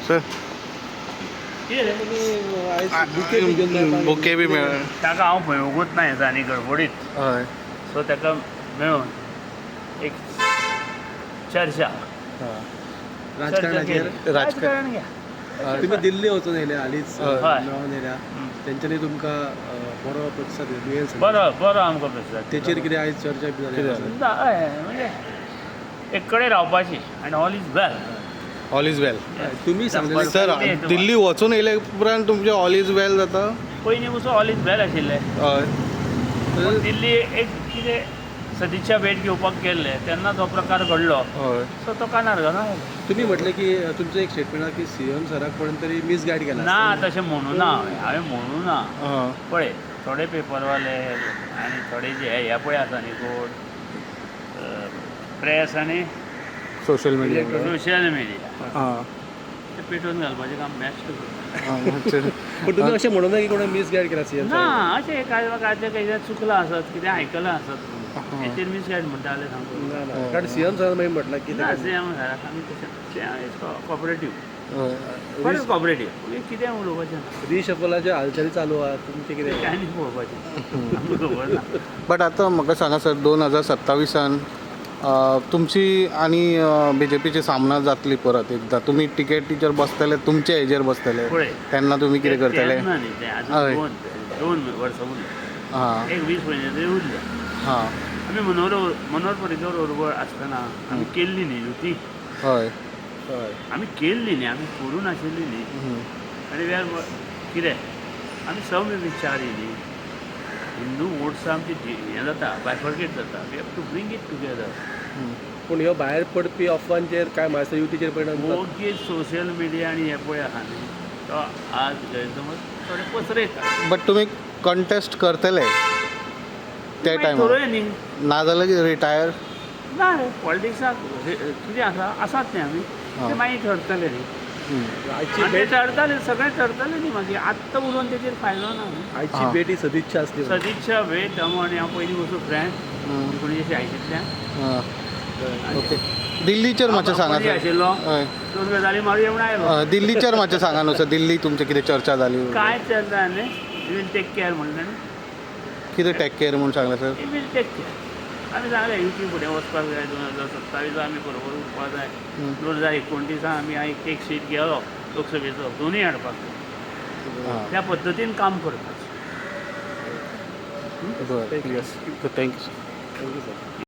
Sir bouquet बी मेळ ताका हांव पळोवंकूच ना येता आनी गडबडीत हय सो ताका मेळून एक चर्चा राजकारणाचेर राजकारण घ्या तुम्ही दिल्ली वचून येयले हालींच हय. मेळोन येयल्या तेंच्यांनी तुमकां बरो प्रतिसाद दिलो बरो बरो आमकां प्रतिसाद तेचेर कितें आयज चर्चा बी जाली आसा? हय म्हणजे एक कडेन रावपाची आनी all is well all is well तुमी सांगलेलें सर दिल्ली वचून येयले उपरांत तुमचें ऑल इज वेल जाता पयलीं पसून ऑल इज वेल आशिल्लें हय पूण दिल्ली एक कितें सदिच्छा भेट घेवपाक गेल्ले तेन्ना तो प्रकार घडलो हय सो तो कानार घालून आयलो. तुमी म्हटलें की तुमचो एक स्टेटमेंट आसा की सीएम सराक कोण तरी मिसगायड केला ना तशें म्हणू ना हांवें म्हणू ना हां पळय थोडे पेपरवाले आनी थोडे जे हे पळय आसा न्ही कोण प्रेस आनी सोशल मिडिया सोशल मिडिया हां ते पेटोवन घालपाचें काम बेस्ट पण तुमी अशें म्हणूं ना की कोणें मिसगायड केला सीएम ना अशें काय चुकलां आसत कितें आयकलां आसत हेचेर मिसगायड म्हणटा जाल्यार सांगू कारण सीएम सरान मागीर म्हटलां की ना सेम घराक आमी तशें कॉपरेटीव बरें कॉपरेटीव कितें उलोवपाचें ना रिशफलाचे हालचाली चालू आहा तुमचें कितें कांय न्ही पळोवपाचें आमकां खबर ना बट आतां म्हाका सांगा सर 2027 तुमची आनी BJPची सामना जातली परत एकदां तुमी टिकेटीचेर बसतले तुमचे हेजेर बसतले पळय तेन्ना तुमी कितें करतले तेन्ना न्ही तें हय. आजून दोन वर्सां उरलीं हां एक 20 म्हयने तरी उरले हां आमी मनोहर पर्रीकर बरोबर आसतना आमी केल्ली न्ही युती हय हय आमी केल्ली न्ही आमी करूं नाशिल्ली न्ही आनी वे कितें आमी सौम्य विचारी न्ही हिंदू वोट्स आमची हें जाता बायफर्केट जाता we have to bring it together पूण ह्यो भायर पडपी अफवांचेर काय म्हाका युतीचेर परिणाम जाता? ओके सोशल मिडिया आनी हे पळय आहा न्ही तो आज गैरसमज थोडे पसरयता बट तुमी कंटेस्ट करतले त्या मागीर टायमार थरोय न्ही ना जाल्यार रिटायर ना रे पॉलिटिक्साक कितें आसा आसात न्ही आमी ते मागीर ठरतले न्ही आयची आनी ते भेट ठरतले सगळे ठरतले न्ही मागीर आत्तां उलोवन तेचेर फायदो ना न्ही आयची हां. भेट ही सदिच्छा आसली सदिच्छा भेट आनी हांव पयलीं वचून फ्रेंड 1980तल्यान ओके दिल्लीचेर मातशें सांगा पणजी सर आशिल्लो हय 2 गजाली मारूं येवन आयलो दिल्लीचेर मातशें सांगा न्हू सर दिल्ली तुमचे कितें चर्चा जाली काय चलता न्ही यू वील टेक केअर म्हणलें न्ही कितें टेक केअर म्हूण सांगलें sir you will take care आमी सांगलें युती फुडें वचपाक जाय 2027 आमी बरोबर उरपाक जाय 2029 आमी एक सीट गेलो लोकसभेचो दोनूय हाडपाक जाय त्या पद्दतीन काम करपाचें बरें थँक्यू सर थँक्यू सर